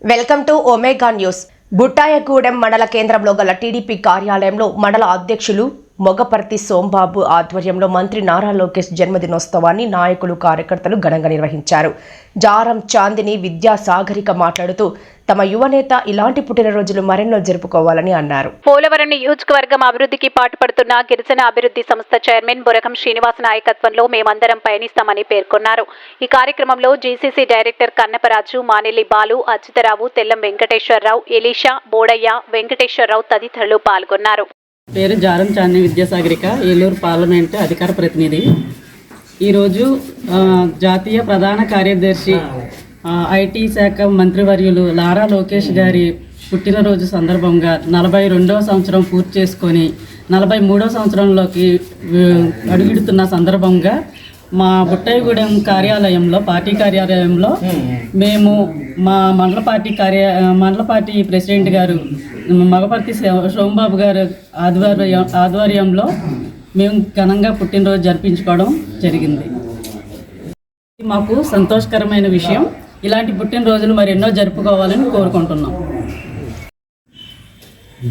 Welcome to omega news. Buttayagudem మండల కేంద్రంలో గల టీడీపీ కార్యాలయంలో మండల అధ్యక్షులు మొగపర్తి సోంబాబు ఆధ్వర్యంలో మంత్రి నారా లోకేష్ జన్మదినోత్సవాన్ని నాయకులు కార్యకర్తలు ఘనంగా నిర్వహించారు. జారం చాందిని విద్యాసాగరిక మాట్లాడుతూ తమ యువనేత ఇలాంటి పుట్టినరోజులు మరెన్నో జరుపుకోవాలని అన్నారు. పోలవరం నియోజకవర్గం అభివృద్ధికి పాటుపడుతున్న గిరిజన అభివృద్ధి సంస్థ చైర్మన్ బొరకం శ్రీనివాస్ నాయకత్వంలో మేమందరం పయనిస్తామని పేర్కొన్నారు. ఈ కార్యక్రమంలో GCC director Kannaparaju, Manelli Balu, Achyutarao, Tellam Venkateswararao, Elisha, Bodaiah, Venkateswararao తదితరులు పాల్గొన్నారు. పేరు జారం చాందిని విద్యాసాగరిక, ఏలూరు పార్లమెంటు అధికార ప్రతినిధి. ఈరోజు జాతీయ ప్రధాన కార్యదర్శి ఐటీ శాఖ మంత్రివర్యులు నారా లోకేష్ గారి పుట్టినరోజు సందర్భంగా 42వ సంవత్సరం పూర్తి చేసుకొని 43వ సంవత్సరంలోకి అడుగుడుతున్న సందర్భంగా మా బుట్టాయగూడెం కార్యాలయంలో, పార్టీ కార్యాలయంలో మేము మా మండల పార్టీ ప్రెసిడెంట్ గారు మొగపర్తి సోంబాబు గారు ఆధ్వర్యంలో మేము ఘనంగా పుట్టినరోజు జరిపించుకోవడం జరిగింది. మాకు సంతోషకరమైన విషయం. ఇలాంటి పుట్టినరోజులు మరెన్నో జరుపుకోవాలని కోరుకుంటున్నాం.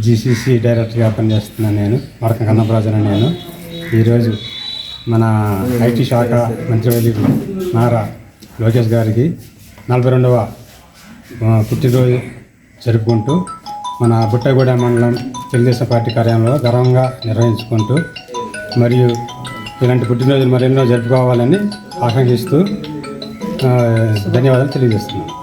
జీసీసీ డైరెక్టర్గా పనిచేస్తున్నాను నేను, మరకం కన్నపరాజు. నేను ఈరోజు మన ఐటీ శాఖ మంత్రివర్యులు నారా లోకేష్ గారికి 42వ పుట్టినరోజు జరుపుకుంటూ మన బుట్టాయగూడెం మండలం తెలుగుదేశం పార్టీ కార్యాలయంలో గర్వంగా నిర్వహించుకుంటూ మరియు ఇలాంటి పుట్టినరోజులు మరెన్నో జరుపుకోవాలని ఆకాంక్షిస్తూ ధన్యవాదాలు తెలియజేస్తున్నాను.